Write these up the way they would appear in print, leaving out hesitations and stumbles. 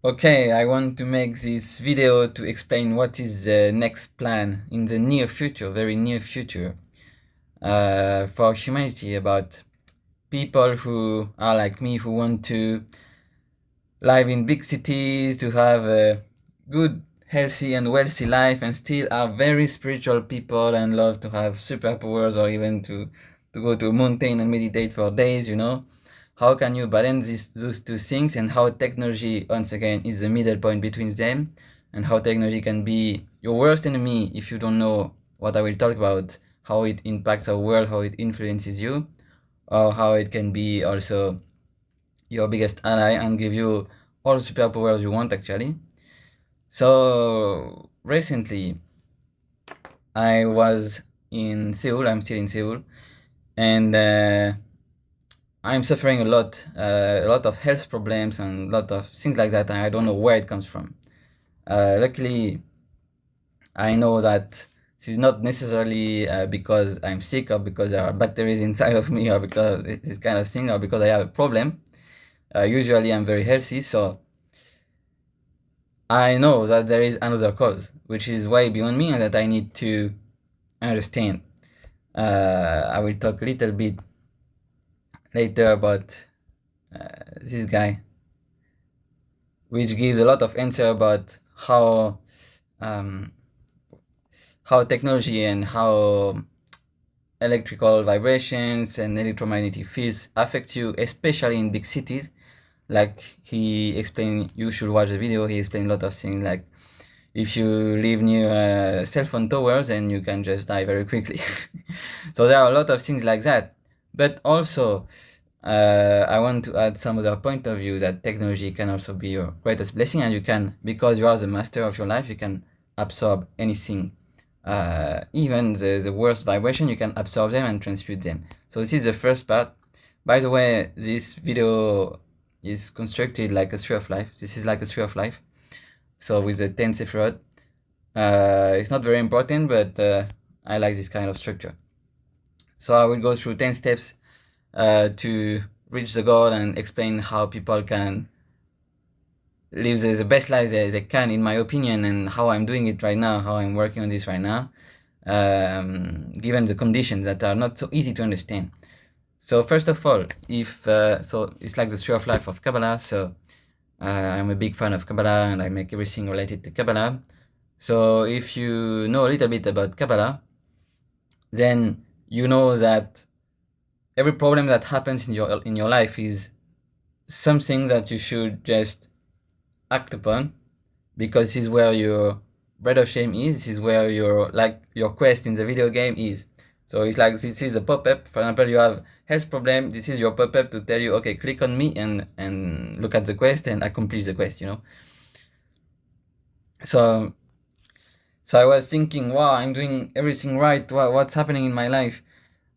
Okay, I want to make this video to explain what is the next plan in the near future, very near future, for humanity, about people who are like me, who want to live in big cities, to have a good, healthy, and wealthy life, and still are very spiritual people and love to have superpowers, or even to go to a mountain and meditate for days. How can you balance those two things, and how technology, once again, is the middle point between them, and how technology can be your worst enemy if you don't know what I will talk about, how it impacts our world, how it influences you, or how it can be also your biggest ally and give you all the superpowers you want, actually. So recently I was in Seoul. I'm still in Seoul, and I'm suffering a lot of health problems and a lot of things like that, and I don't know where it comes from. Luckily, I know that this is not necessarily because I'm sick, or because there are bacteria inside of me, or because this kind of thing, or because I have a problem. Usually I'm very healthy, so I know that there is another cause, which is way beyond me, and that I need to understand. I will talk a little bit later about this guy, which gives a lot of answer about um, how technology and how electrical vibrations and electromagnetic fields affect you, especially in big cities. Like he explained, you should watch the video. He explained a lot of things, like if you live near cell phone towers, and you can just die very quickly. So there are a lot of things like that. But also, I want to add some other point of view, that technology can also be your greatest blessing, and you can, because you are the master of your life, you can absorb anything. Even the worst vibration, you can absorb them and transmute them. So this is the first part. By the way, this video is constructed like a tree of life. This is like a tree of life. So with the 10 Sephiroth, it's not very important, but I like this kind of structure. So I will go through 10 steps to reach the goal, and explain how people can live the best life they can, in my opinion, and how I'm doing it right now, how I'm working on this right now, given the conditions that are not so easy to understand. So first of all, so it's like the tree of life of Kabbalah. So I'm a big fan of Kabbalah, and I make everything related to Kabbalah. So if you know a little bit about Kabbalah, then you know that every problem that happens in your life is something that you should just act upon, because this is where your bread of shame is. This is where your quest in the video game is. So it's like, this is a pop-up. For example, you have health problem. This is your pop-up to tell you, okay, click on me and look at the quest and accomplish the quest. So I was thinking, wow, I'm doing everything right. What's happening in my life?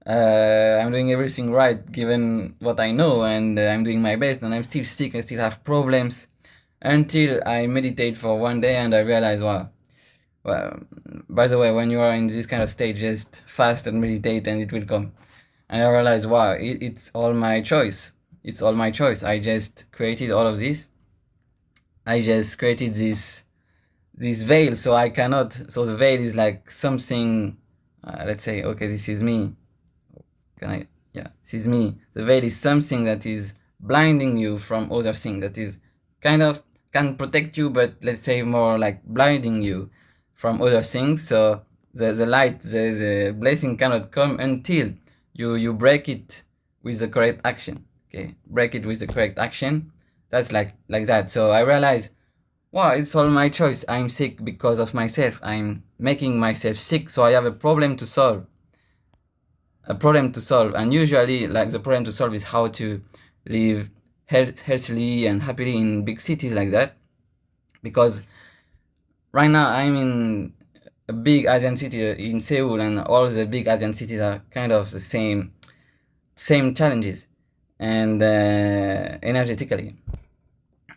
I'm doing everything right given what I know, and I'm doing my best, and I'm still sick. I still have problems, until I meditate for one day and I realize, wow. Well, by the way, when you are in this kind of state, just fast and meditate, and it will come. And I realize, wow, it's all my choice. It's all my choice. I just created all of this. I just created this veil, so I cannot. So the veil is like something. Let's say, okay, this is me. Yeah, this is me. The veil is something that is blinding you from other things, that is kind of can protect you, but let's say more like blinding you from other things. So the light, the blessing cannot come until you break it with the correct action. Okay, break it with the correct action. That's like that. So I realize, wow, it's all my choice. I'm sick because of myself. I'm making myself sick, so I have a problem to solve. And usually, like, the problem to solve is how to live healthily and happily in big cities like that, because right now I'm in a big Asian city in Seoul, and all the big Asian cities are kind of the same challenges, and energetically,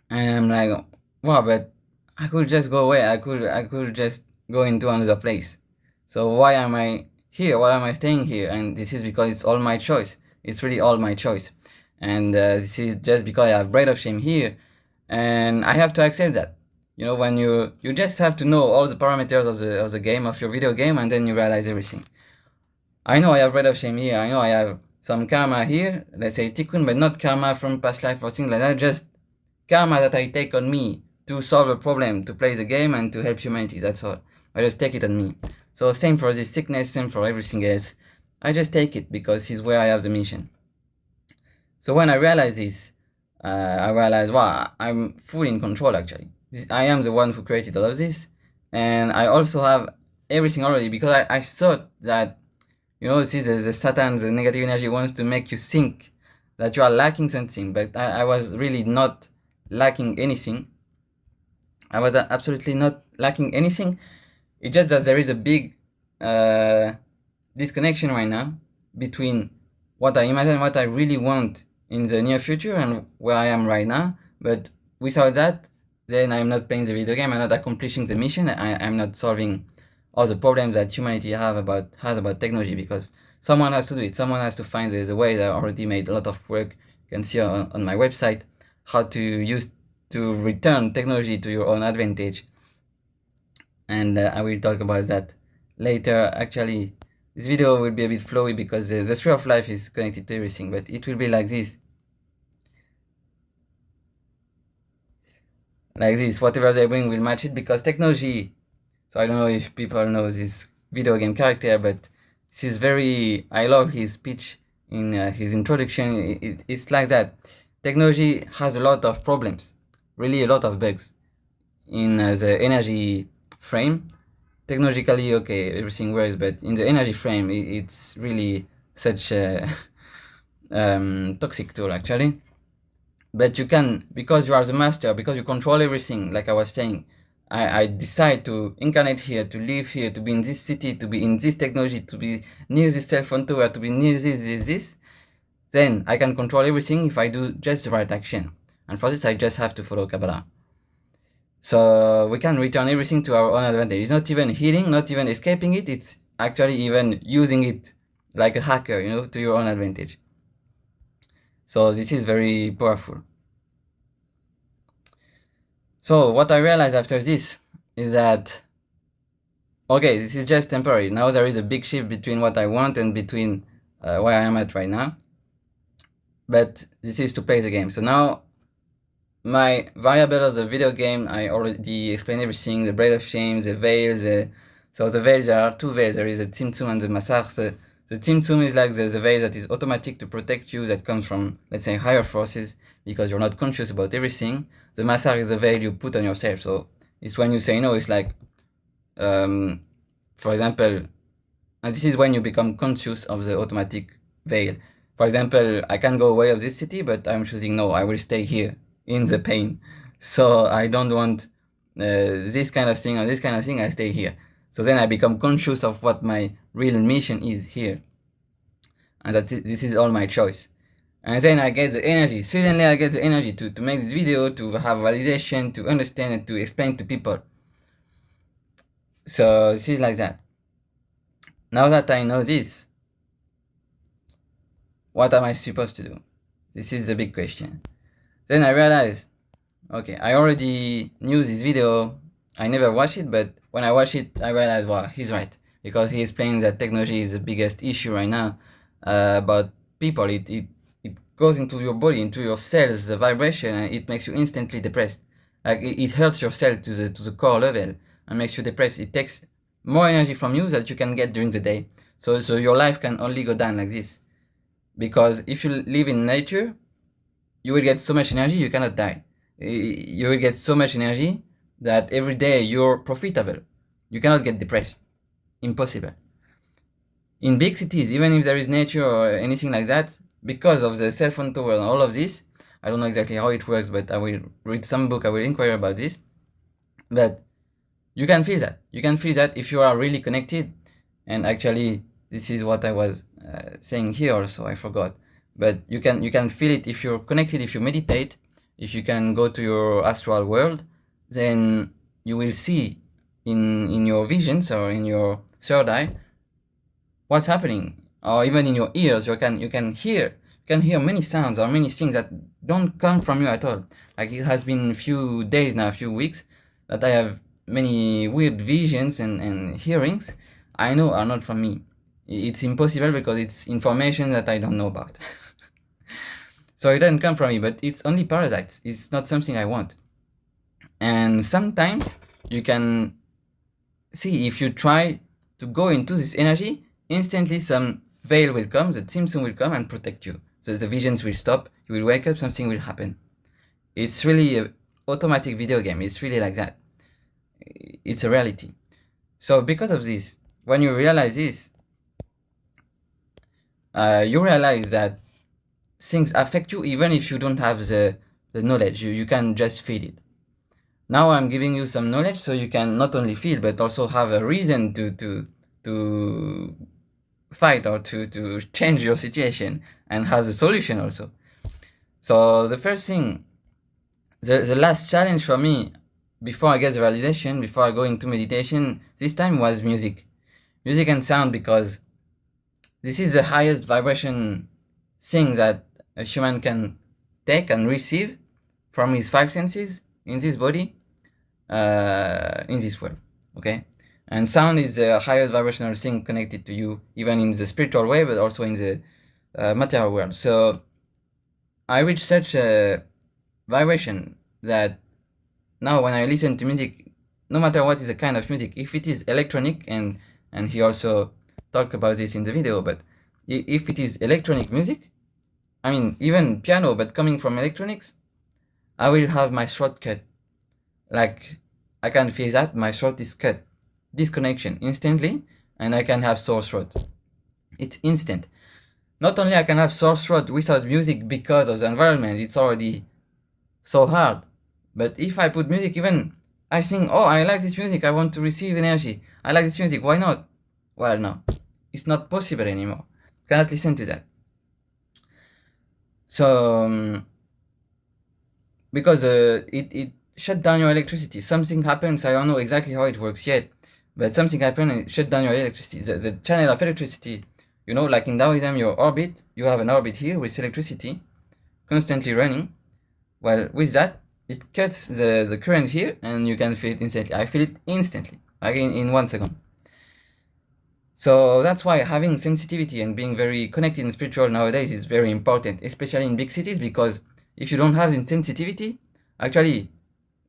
and I'm like, wow, but I could just go away. I could just go into another place. So why am I here? Why am I staying here? And this is because it's all my choice. It's really all my choice. And this is just because I have bread of shame here. and I have to accept that. When you just have to know all the parameters of the game, of your video game, and then you realize everything. I know I have red of shame here, I know I have some karma here, let's say tikkun, but not karma from past life or things like that, just karma that I take on me to solve a problem, to play the game, and to help humanity, that's all. I just take it on me. So same for this sickness, same for everything else. I just take it because it's where I have the mission. So when I realize this, I realize, wow, I'm fully in control actually. I am the one who created all of this, and I also have everything already, because I thought that, see, the Satan, the negative energy wants to make you think that you are lacking something, but I was really not lacking anything. I was absolutely not lacking anything. It's just that there is a big disconnection right now between what I imagine, what I really want in the near future, and where I am right now. But without that, then I'm not playing the video game, I'm not accomplishing the mission, I'm not solving all the problems that humanity has about technology, because someone has to do it. Someone has to find the way. I already made a lot of work. You can see on my website how to return technology to your own advantage, and I will talk about that later. Actually, this video will be a bit flowy because the tree of life is connected to everything, but it will be like this. Like this, whatever they bring will match it, because technology. So I don't know if people know this video game character, but this is I love his speech in his introduction. It's like that. Technology has a lot of problems, really a lot of bugs in the energy frame. Technologically, okay, everything works, but in the energy frame, it's really such a toxic tool actually. But you can, because you are the master, because you control everything, like I was saying, I decide to incarnate here, to live here, to be in this city, to be in this technology, to be near this cell phone tower, to be near this, then I can control everything if I do just the right action. And for this, I just have to follow Kabbalah. So we can return everything to our own advantage. It's not even healing, not even escaping it, it's actually even using it like a hacker, to your own advantage. So this is very powerful. So what I realized after this is that, okay, this is just temporary. Now there is a big shift between what I want and between where I am at right now. But this is to play the game. So now my variable of the video game, I already explained everything, the braid of shame, the veils. So the veils, there are two veils. There is the Tzimtzum and the Masach. The Tzimtzum is like the veil that is automatic to protect you, that comes from, let's say, higher forces, because you're not conscious about everything. The Masach is the veil you put on yourself. So it's when you say no, it's like, for example, and this is when you become conscious of the automatic veil. For example, I can go away of this city, but I'm choosing no, I will stay here in the pain. So I don't want this kind of thing or this kind of thing, I stay here. So then I become conscious of what my real mission is here. And that's it. This is all my choice. And then I get the energy. Suddenly I get the energy to make this video, to have validation, to understand and to explain to people. So this is like that. Now that I know this, what am I supposed to do? This is the big question. Then I realized, okay, I already knew this video. I never watched it, but when I watched it, I realized, wow, he's right. Because he explains that technology is the biggest issue right now about people. It goes into your body, into your cells, the vibration, and it makes you instantly depressed. Like it hurts your cell to the core level and makes you depressed. It takes more energy from you that you can get during the day. So your life can only go down like this. Because if you live in nature, you will get so much energy, you cannot die. You will get so much energy that every day you're profitable. You cannot get depressed. Impossible. In big cities, even if there is nature or anything like that, because of the cell phone tower and all of this, I don't know exactly how it works, but I will read some book, I will inquire about this. But you can feel that. You can feel that if you are really connected. And actually, this is what I was saying here also, I forgot. But you can feel it if you're connected, if you meditate, if you can go to your astral world, then you will see in your visions or in your third eye what's happening, or even in your ears. You can hear can hear many sounds or many things that don't come from you at all. Like it has been a few days now, a few weeks, that I have many weird visions and hearings I know are not from me. It's impossible because it's information that I don't know about. So it doesn't come from me, but it's only parasites. It's not something I want. And sometimes you can see, if you try to go into this energy, instantly some veil will come, the Simpson will come and protect you. So the visions will stop, you will wake up, something will happen. It's really an automatic video game. It's really like that. It's a reality. So because of this, when you realize this, you realize that things affect you even if you don't have the knowledge. You can just feel it. Now I'm giving you some knowledge so you can not only feel but also have a reason to fight or to change your situation and have the solution also. So the first thing, the last challenge for me before I get the realization, before I go into meditation, this time was music and sound, because this is the highest vibration thing that a human can take and receive from his 5 senses in this body, in this world. Okay, and sound is the highest vibrational thing connected to you, even in the spiritual way, but also in the material world. So I reach such a vibration that now when I listen to music, no matter what is the kind of music, if it is electronic, and he also talked about this in the video, but if it is electronic music, I mean even piano but coming from electronics, I will have my throat cut. Like I can feel that my throat is cut, disconnection instantly, and I can have sore throat. It's instant. Not only I can have sore throat without music because of the environment, it's already so hard, but if I put music, even I think, oh, I like this music, I want to receive energy, I like this music, why not? Well, no, it's not possible anymore. You cannot listen to that. So because it shut down your electricity. Something happens, I don't know exactly how it works yet, but something happened and it shut down your electricity. The channel of electricity, you know, like in Taoism, your orbit, you have an orbit here with electricity constantly running. Well, with that, it cuts the current here and you can feel it instantly. I feel it instantly, like in 1 second. So that's why having sensitivity and being very connected and spiritual nowadays is very important, especially in big cities, because if you don't have the sensitivity, actually,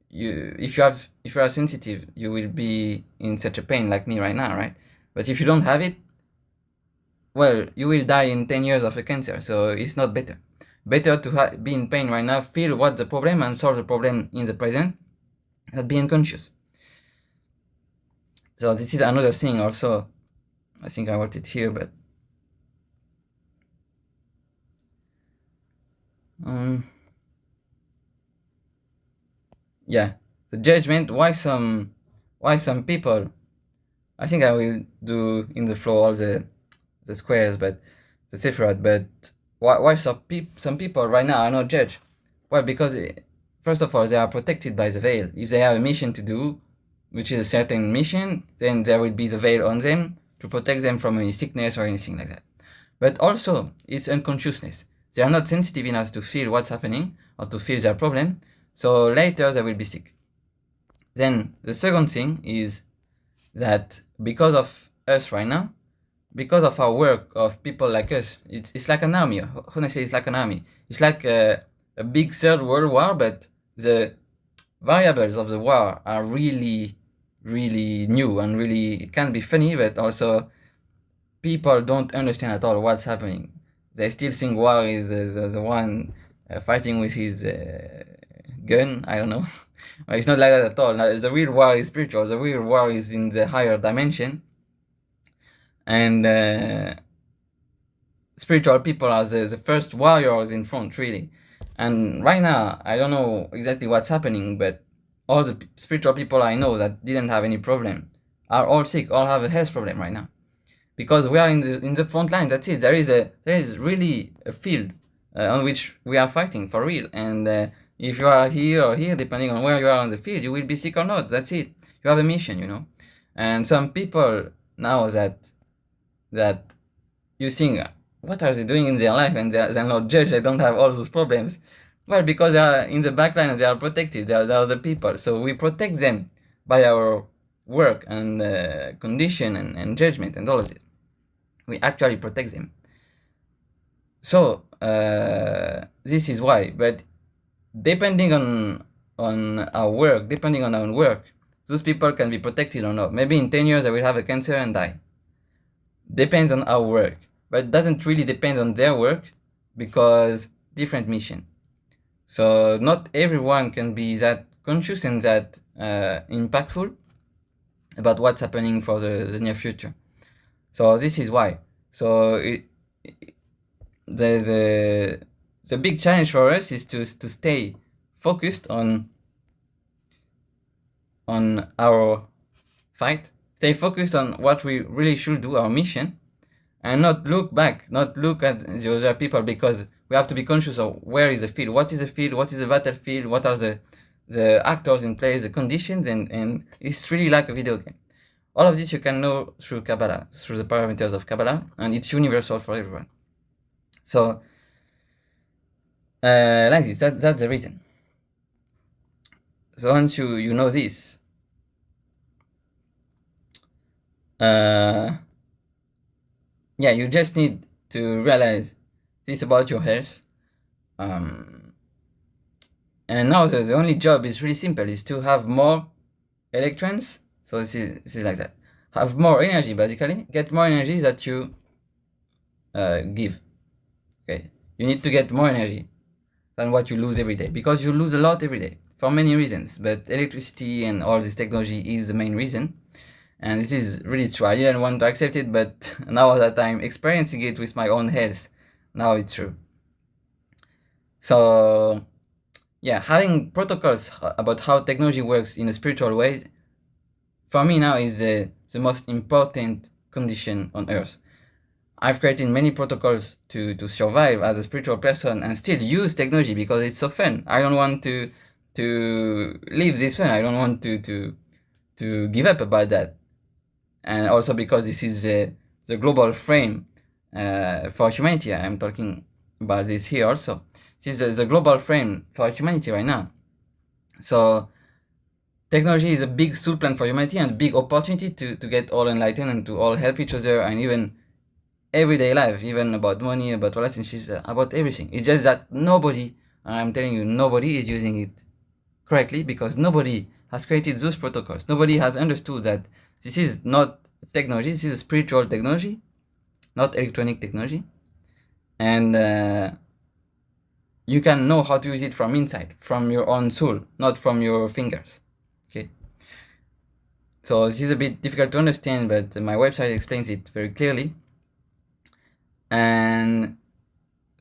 if you are sensitive, you will be in such a pain like me right now, right? But if you don't have it, well, you will die in 10 years of a cancer, so it's not better. Better to be in pain right now, feel what's the problem and solve the problem in the present, than be unconscious. So this is another thing also. I think I wrote it here, but yeah, the judgment. Why some people? I think I will do in the flow all the squares, but the separate. But why some people right now are not judged? Well, because first of all, they are protected by the veil. If they have a mission to do, which is a certain mission, then there will be the veil on them to protect them from any sickness or anything like that. But also, it's unconsciousness. They are not sensitive enough to feel what's happening or to feel their problem, so later they will be sick. Then the second thing is that because of us right now, because of our work of people like us, it's like an army. Honestly, it's like an army. It's like a big third world war, but the variables of the war are really new and really, it can be funny, but also people don't understand at all what's happening. They still think war is the one fighting with his gun. I don't know. It's not like that at all. The real war is spiritual. The real war is in the higher dimension, and spiritual people are the first warriors in front, really. And right now, I don't know exactly what's happening, but all the spiritual people I know that didn't have any problem are all sick, all have a health problem right now, because we are in the front line. That's it. There is really a field on which we are fighting for real. And if you are here or here, depending on where you are on the field, you will be sick or not. That's it. You have a mission, you know. And some people now that you think, what are they doing in their life, and they're not judged, they don't have all those problems? Well, because they are in the backline and they are protected, they are the people. So we protect them by our work and condition and judgment and all of this. We actually protect them. So this is why. But depending on our work, those people can be protected or not. Maybe in 10 years I will have a cancer and die. Depends on our work, but it doesn't really depend on their work, because different mission. So not everyone can be that conscious and that impactful about what's happening for the near future. So this is why. So the big challenge for us is to stay focused on our fight, stay focused on what we really should do, our mission, and not look back, not look at the other people, because we have to be conscious of where is the field, what is the field, what is the battlefield, what are the actors in place, the conditions, and it's really like a video game. All of this you can know through Kabbalah, through the parameters of Kabbalah, and it's universal for everyone. So like this, that's the reason. So once you know this, yeah, you just need to realize this about your health. And now the only job is really simple, is to have more electrons. So this is like that. Have more energy, basically. Get more energy that you give. Okay, you need to get more energy than what you lose every day, because you lose a lot every day for many reasons, but electricity and all this technology is the main reason. And this is really true. I didn't want to accept it, but now that I'm experiencing it with my own health, now it's true. So yeah, having protocols about how technology works in a spiritual way, for me now, is the most important condition on earth. I've created many protocols to survive as a spiritual person and still use technology because it's so fun. I don't want to leave this fun. I don't want to give up about that. And also because this is the global frame for humanity. I'm talking about this here also. This is the global frame for humanity right now. So technology is a big stool plan for humanity and a big opportunity to get all enlightened and to all help each other, and even everyday life, even about money, about relationships, about everything. It's just that nobody, I'm telling you, nobody is using it correctly, because nobody has created those protocols. Nobody has understood that this is not technology, this is a spiritual technology, not electronic technology. And you can know how to use it from inside, from your own soul, not from your fingers. Okay. So this is a bit difficult to understand, but my website explains it very clearly. And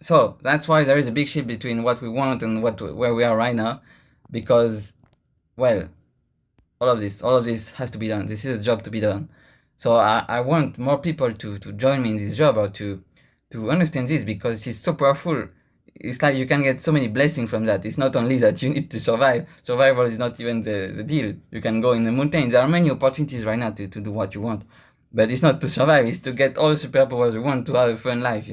so that's why there is a big shift between what we want and where we are right now, because, well, all of this has to be done. This is a job to be done. So I want more people to join me in this job, or to understand this, because it's so powerful. It's like you can get so many blessings from that. It's not only that you need to survive. Survival is not even the deal. You can go in the mountains. There are many opportunities right now to do what you want. But it's not to survive, it's to get all the superpowers you want, to have a fun life,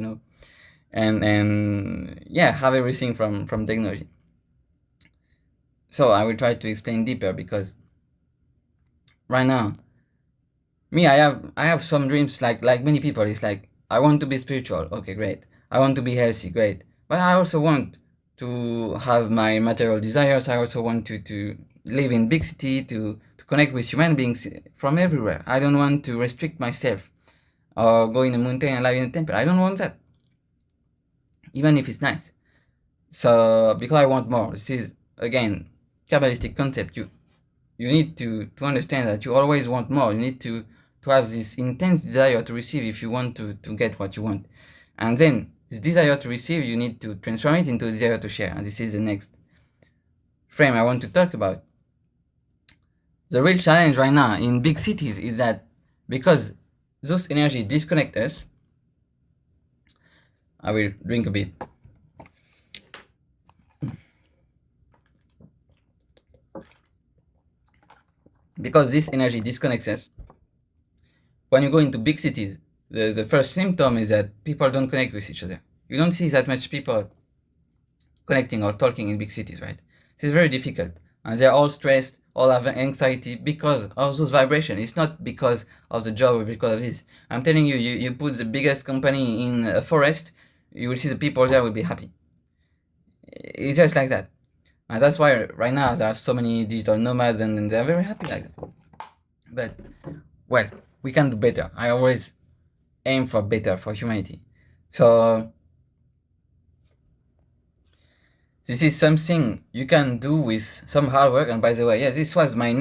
and yeah, have everything from technology. So I will try to explain deeper, because right now, me, I have some dreams like many people. It's like, I want to be spiritual. Okay, great. I want to be healthy. Great. But I also want to have my material desires. I also want to live in big city, to connect with human beings from everywhere. I don't want to restrict myself or go in a mountain and live in a temple. I don't want that, even if it's nice. So because I want more. This is, again, Kabbalistic concept. You need to understand that you always want more. You need to have this intense desire to receive if you want to get what you want. And then this desire to receive, you need to transform it into a desire to share. And this is the next frame I want to talk about. The real challenge right now in big cities is that because those energy disconnect us, I will drink a bit. Because this energy disconnects us, when you go into big cities, the first symptom is that people don't connect with each other. You don't see that much people connecting or talking in big cities, right? This is very difficult. And they're all stressed, all have anxiety because of those vibrations. It's not because of the job or because of this. I'm telling you, you put the biggest company in a forest, you will see the people there will be happy. It's just like that. And that's why right now there are so many digital nomads and they're very happy like that. But, well, we can do better. I always aim for better for humanity. So this is something you can do with some hard work. And by the way, yes, this was my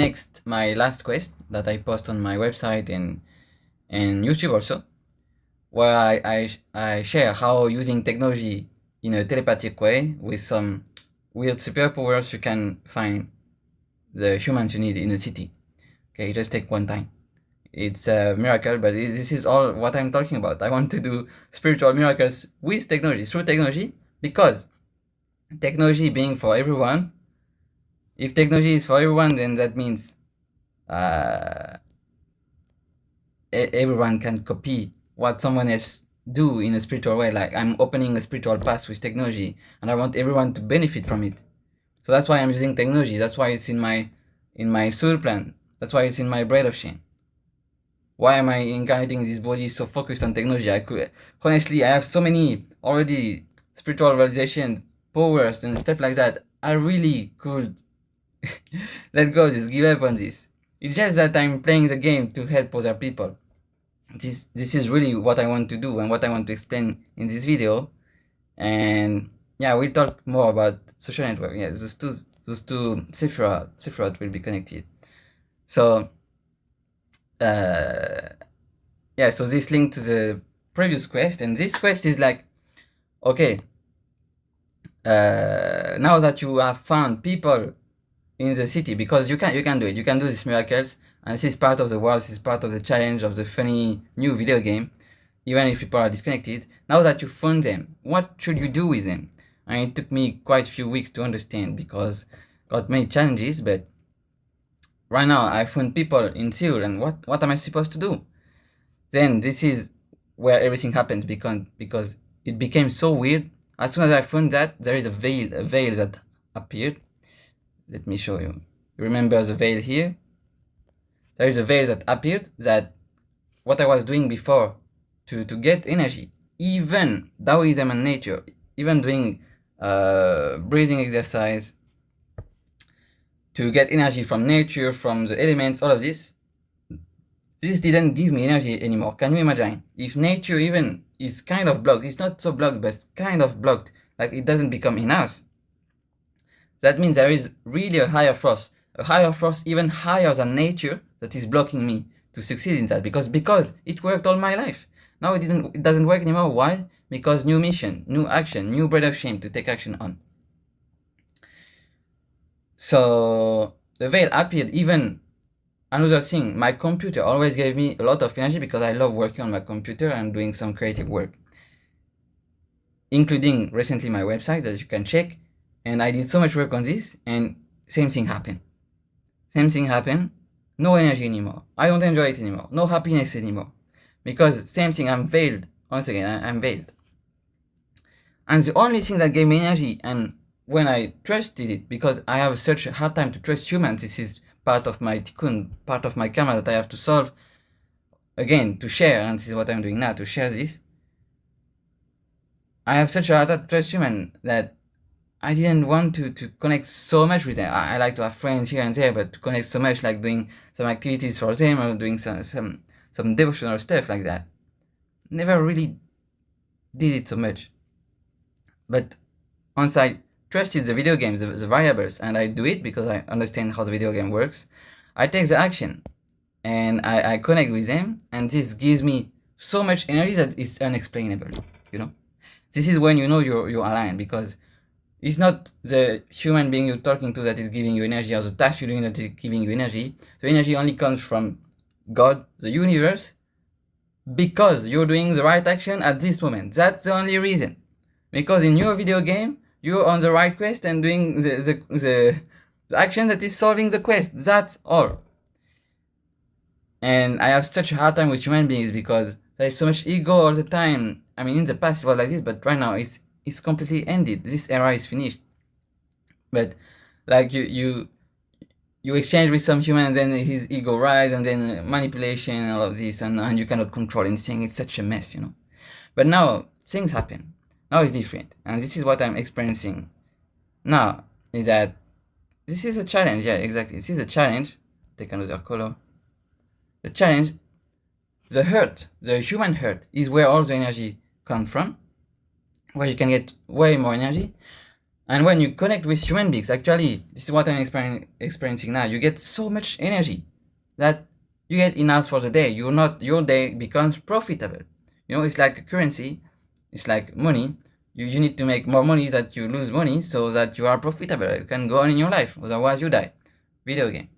last quest that I post on my website and YouTube also, where I share how using technology in a telepathic way with some weird superpowers you can find the humans you need in a city. Okay, just take one time. It's a miracle, but this is all what I'm talking about. I want to do spiritual miracles with technology, through technology, because technology being for everyone, if technology is for everyone, then that means everyone can copy what someone else do in a spiritual way. Like I'm opening a spiritual path with technology and I want everyone to benefit from it. So that's why I'm using technology. That's why it's in my soul plan. That's why it's in my bread of shame. Why am I incarnating this body so focused on technology? Honestly, I have so many already spiritual realizations, powers and stuff like that. I really could let go of this, give up on this. It's just that I'm playing the game to help other people. This is really what I want to do and what I want to explain in this video. And yeah, we'll talk more about social network. Yeah, those two Sephirot will be connected. So yeah, so this link to the previous quest, and this quest is like, okay, now that you have found people in the city, because you can do it, you can do these miracles, and this is part of the world, this is part of the challenge of the funny new video game, even if people are disconnected. Now that you found them, what should you do with them? And it took me quite a few weeks to understand because got many challenges, but right now I found people in Seoul, and what am I supposed to do? Then this is where everything happened because it became so weird. As soon as I found that, there is a veil that appeared. Let me show you. Remember the veil here? There is a veil that appeared, that what I was doing before to get energy, even Taoism and nature, even doing breathing exercise to get energy from nature, from the elements, all of this didn't give me energy anymore. Can you imagine? If nature even is kind of blocked, it's not so blocked, but it's kind of blocked, like it doesn't become enough, that means there is really a higher force even higher than nature that is blocking me to succeed in that, because it worked all my life. Now it doesn't work anymore. Why? Because new mission, new action, new bread of shame to take action on. So the veil appeared. Even another thing, my computer always gave me a lot of energy because I love working on my computer and doing some creative work, including recently my website that you can check. And I did so much work on this, and same thing happened. No energy anymore. I don't enjoy it anymore. No happiness anymore. Because same thing, I'm veiled. Once again, I'm veiled. And the only thing that gave me energy, and when I trusted it, because I have such a hard time to trust humans, this is part of my tikkun, part of my karma that I have to solve, again, to share, and this is what I'm doing now, to share this. I have such a hard time to trust humans that I didn't want to connect so much with them. I like to have friends here and there, but to connect so much, like doing some activities for them or doing some devotional stuff like that, never really did it so much. But once I trusted the video games, the variables, and I do it because I understand how the video game works, I take the action and I connect with them, and this gives me so much energy that is unexplainable. This is when you know you're aligned, because it's not the human being you're talking to that is giving you energy, or the task you're doing that is giving you energy. The energy only comes from God, the universe, because you're doing the right action at this moment. That's the only reason. Because in your video game, you're on the right quest and doing the action that is solving the quest. That's all. And I have such a hard time with human beings because There is so much ego all the time. I mean, in the past it was like this, but right now it's completely ended. This era is finished. But like you exchange with some human, then his ego rise, and then manipulation and all of this, and you cannot control anything. It's such a mess, you know. But now things happen. Now it's different, and this is what I'm experiencing now. Is that this is a challenge? Yeah, exactly. This is a challenge. Take another color. The challenge, the hurt, the human hurt, is where all the energy comes from, where you can get way more energy. And when you connect with human beings, actually, this is what I'm experiencing now. You get so much energy that you get enough for the day. Your day becomes profitable. You know, it's like a currency. It's like money. You need to make more money that you lose money so that you are profitable. You can go on in your life. Otherwise, you die. Video game.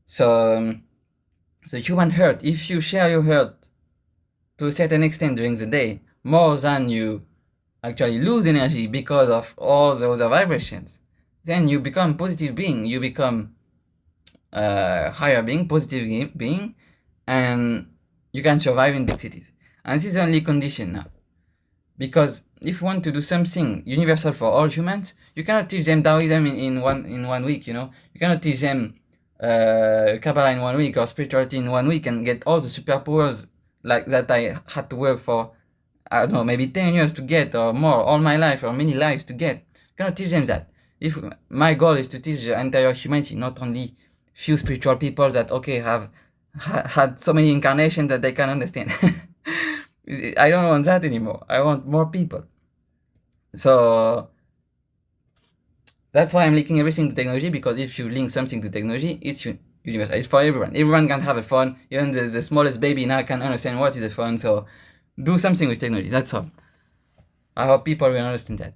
So, the human hurt, if you share your hurt to a certain extent during the day, more than you actually lose energy because of all the other vibrations, then you become positive being. You become higher being, positive being, and you can survive in big cities. And this is the only condition now. Because if you want to do something universal for all humans, you cannot teach them Taoism in 1 week, you know. You cannot teach them Kabbalah in 1 week or spirituality in 1 week and get all the superpowers like that I had to work for, I don't know, maybe 10 years to get, or more, all my life, or many lives to get. You cannot teach them that. If my goal is to teach the entire humanity, not only few spiritual people that, okay, have had so many incarnations that they can understand. I don't want that anymore. I want more people. So that's why I'm linking everything to technology, because if you link something to technology, it's universal. It's for everyone. Everyone can have a phone. Even the smallest baby now can understand what is a phone. So do something with technology. That's all. I hope people will understand that.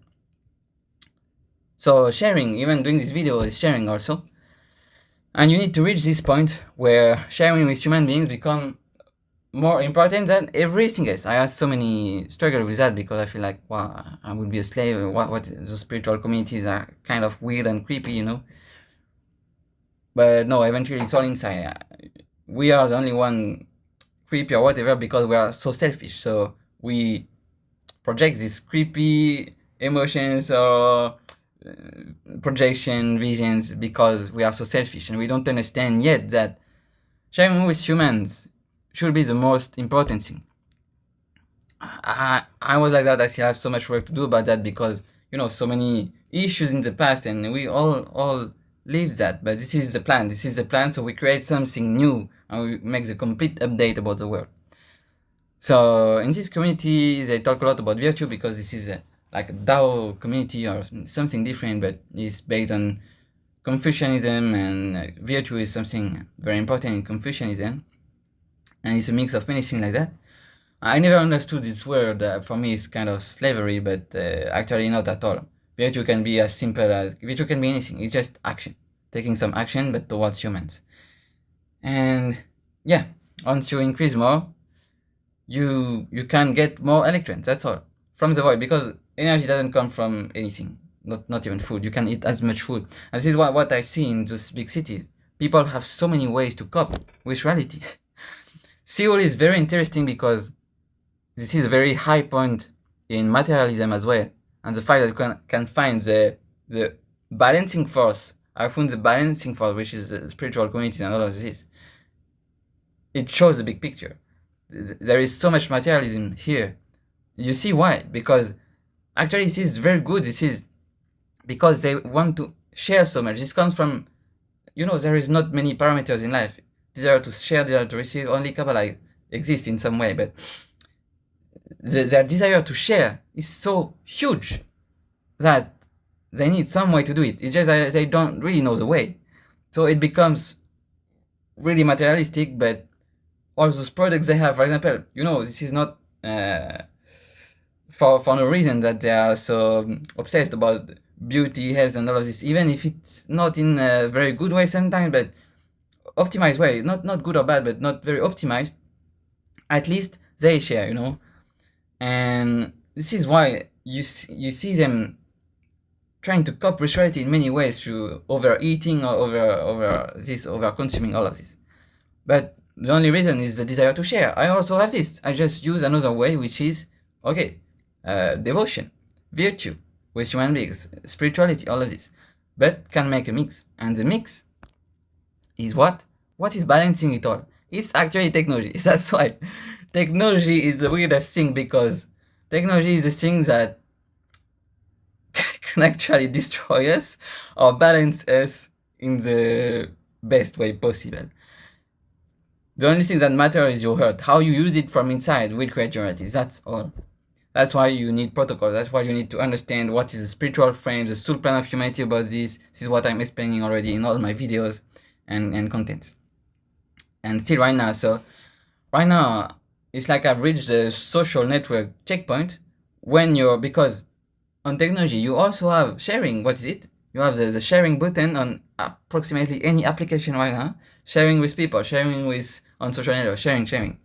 So sharing, even doing this video is sharing also. And you need to reach this point where sharing with human beings become more important than everything else. I have so many struggles with that because I feel like, wow, I would be a slave. What the spiritual communities are kind of weird and creepy, you know. But no, eventually it's all inside. We are the only one creepy or whatever because we are so selfish. So we project these creepy emotions or projection visions because we are so selfish, and we don't understand yet that sharing with humans should be the most important thing. I was like that. I still have so much work to do about that because, you know, so many issues in the past, and we all live that. But this is the plan. This is the plan. So we create something new and we make the complete update about the world. So in this community, they talk a lot about virtue because this is like a Tao community or something different, but it's based on Confucianism, and virtue is something very important in Confucianism. And it's a mix of many things like that. I never understood this word. For me, it's kind of slavery, but actually not at all. Virtue can be as simple as, virtue can be anything. It's just action. Taking some action, but towards humans. And yeah, once you increase more, you can get more electrons, that's all. From the void, because energy doesn't come from anything. Not even food. You can eat as much food. And this is what I see in those big cities. People have so many ways to cope with reality. Seoul is very interesting because this is a very high point in materialism as well. And the fact that you can find the balancing force, I found the balancing force, which is the spiritual community and all of this. It shows the big picture. There is so much materialism here. You see why? Because actually this is very good. This is because they want to share so much. This comes from, you know, there is not many parameters in life. Desire to share, desire to receive. Only Kabbalah exists in some way, but their desire to share is so huge that they need some way to do it. It's just that they don't really know the way. So it becomes really materialistic, but all those products they have, for example, you know, this is not for no reason that they are so obsessed about beauty, health, and all of this, even if it's not in a very good way sometimes, but optimized way, not good or bad, but not very optimized. At least they share, you know. And this is why you see them trying to cope with reality in many ways through overeating or over consuming all of this. But The only reason is the desire to share. I also have this. I just use another way, which is, okay, devotion, virtue with human beings, spirituality, all of this. But can make a mix. And the mix is what? What is balancing it all? It's actually technology. That's why technology is the weirdest thing, because technology is the thing that can actually destroy us or balance us in the best way possible. The only thing that matters is your heart. How you use it from inside will create your reality. That's all. That's why you need protocol. That's why you need to understand what is the spiritual frame, the soul plan of humanity about this. This is what I'm explaining already in all my videos and contents. And still right now, so right now, it's like I've reached the social network checkpoint because on technology, you also have sharing. What is it? You have the sharing button on approximately any application right now. Sharing with people, sharing with on social network, sharing.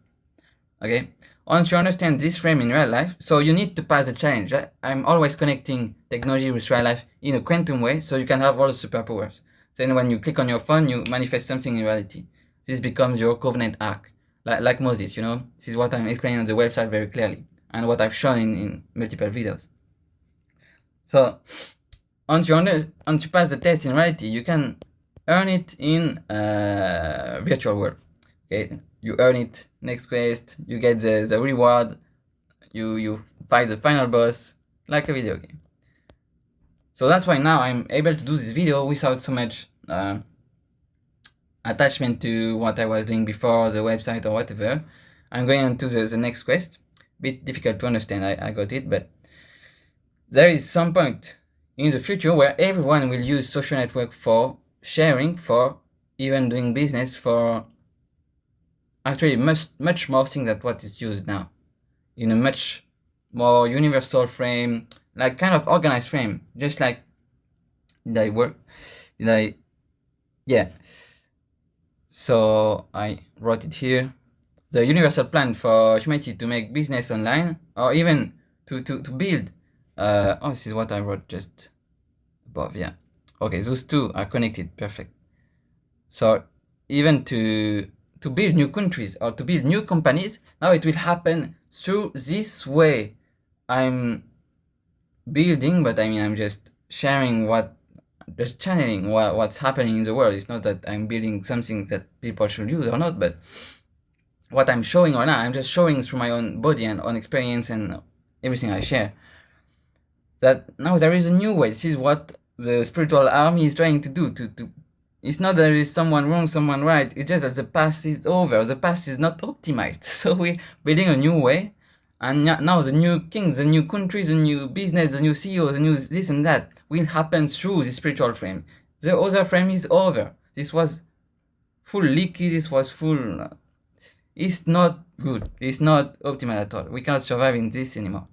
Okay? Once you understand this frame in real life, so you need to pass the challenge. I'm always connecting technology with real life in a quantum way, so you can have all the superpowers. Then when you click on your phone, you manifest something in reality. This becomes your covenant arc. Like Moses, This is what I'm explaining on the website very clearly, and what I've shown in multiple videos. So, once you pass the test in reality, you can earn it in virtual world. Okay, you earn it. Next quest, you get the reward. You fight the final boss, like a video game. So that's why now I'm able to do this video without so much attachment to what I was doing before, the website or whatever. I'm going on to the next quest. Bit difficult to understand, I got it, but there is some point in the future where everyone will use social network for sharing, for even doing business, for actually much more things than what is used now, in a much more universal frame, like kind of organized frame, just like, yeah. So I wrote it here. The universal plan for humanity to make business online, or even to build. This is what I wrote just above. Yeah. Okay, those two are connected. Perfect. So even to build new countries or to build new companies, now it will happen through this way. I'm building, but I mean I'm just sharing just channeling what's happening in the world. It's not that I'm building something that people should use or not, but what I'm showing right now, I'm just showing through my own body and own experience and everything I share, that now there is a new way. This is what the spiritual army is trying to do. It's not that there is someone wrong, someone right. It's just that the past is over. The past is not optimized. So we're building a new way. And now the new kings, the new countries, the new business, the new CEOs, the new this and that will happen through the spiritual frame. The other frame is over. This was full leaky. This was full. It's not good. It's not optimal at all. We cannot survive in this anymore.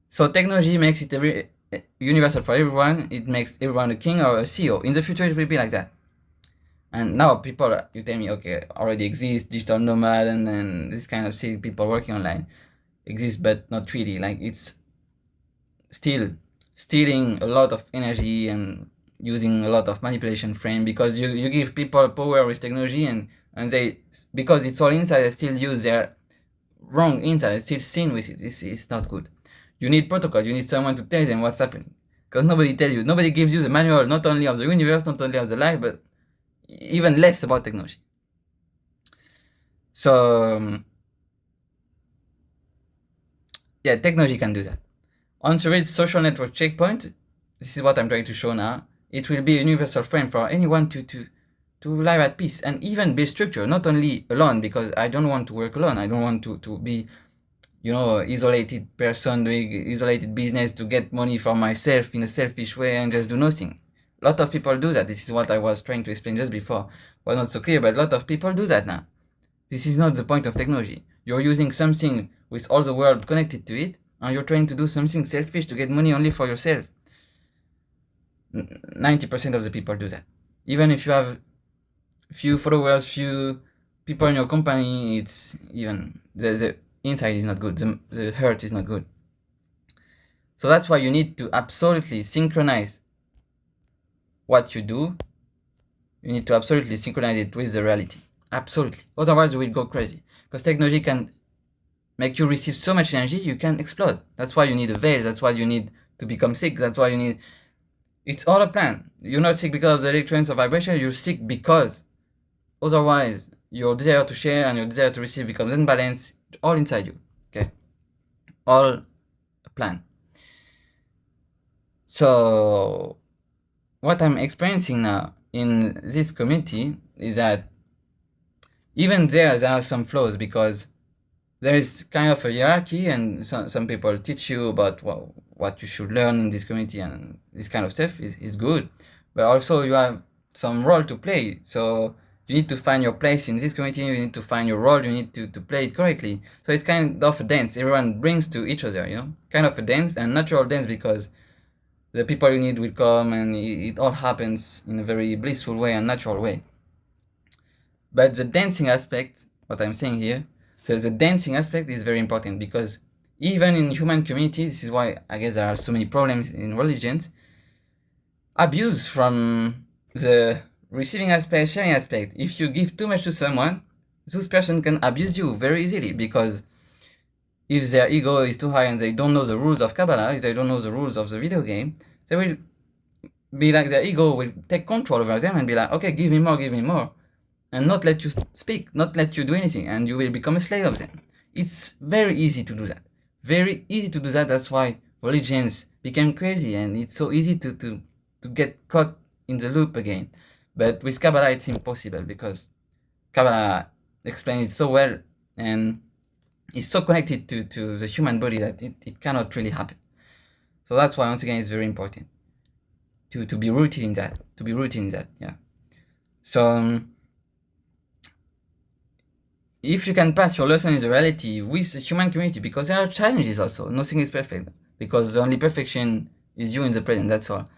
So technology makes it universal for everyone. It makes everyone a king or a CEO. In the future, it will be like that. And now people, you tell me, okay, already exist, digital nomad and this kind of thing, people working online exist, but not really. Like, it's still stealing a lot of energy and using a lot of manipulation frame, because you give people power with technology and they, because it's all inside, they still use their wrong inside, still sin with it. It's not good. You need protocol. You need someone to tell them what's happening, because nobody gives you the manual, not only of the universe, not only of the life, but even less about technology. So yeah, technology can do that. Once you reach social network checkpoint, this is what I'm trying to show now. It will be a universal frame for anyone to live at peace and even be structured, not only alone, because I don't want to work alone. I don't want to be, isolated person doing isolated business to get money for myself in a selfish way and just do nothing. A lot of people do that. This is what I was trying to explain just before. Was not so clear, but a lot of people do that now. This is not the point of technology. You're using something with all the world connected to it, and you're trying to do something selfish to get money only for yourself. 90% of the people do that. Even if you have few followers, few people in your company, it's even the inside is not good. The heart is not good. So that's why you need to absolutely synchronize what you do. You need to absolutely synchronize it with the reality. Absolutely. Otherwise, you will go crazy. Because technology can make you receive so much energy, you can explode. That's why you need a veil. That's why you need to become sick. That's why you need... It's all a plan. You're not sick because of the electrons or vibration. You're sick because otherwise your desire to share and your desire to receive becomes unbalanced, all inside you. Okay? All a plan. So what I'm experiencing now in this community is that even there are some flaws, because there is kind of a hierarchy, and some people teach you about what you should learn in this community, and this kind of stuff is good. But also you have some role to play. So you need to find your place in this community, you need to find your role, you need to play it correctly. So it's kind of a dance everyone brings to each other, kind of a dance, and natural dance, because the people you need will come, and it all happens in a very blissful way and natural way. But the dancing aspect, what I'm saying here, so the dancing aspect is very important, because even in human communities, this is why I guess there are so many problems in religions, abuse from the receiving aspect, sharing aspect. If you give too much to someone, this person can abuse you very easily, because if their ego is too high and they don't know the rules of Kabbalah, if they don't know the rules of the video game, they will be like, their ego will take control over them and be like, okay, give me more, and not let you speak, not let you do anything, and you will become a slave of them. It's very easy to do that. Very easy to do that. That's why religions became crazy, and it's so easy to get caught in the loop again. But with Kabbalah, it's impossible, because Kabbalah explains it so well, and it's so connected to the human body that it cannot really happen. So that's why, once again, it's very important to be rooted in that. Yeah. So if you can pass your lesson in the reality with the human community, because there are challenges also, nothing is perfect, because the only perfection is you in the present, that's all.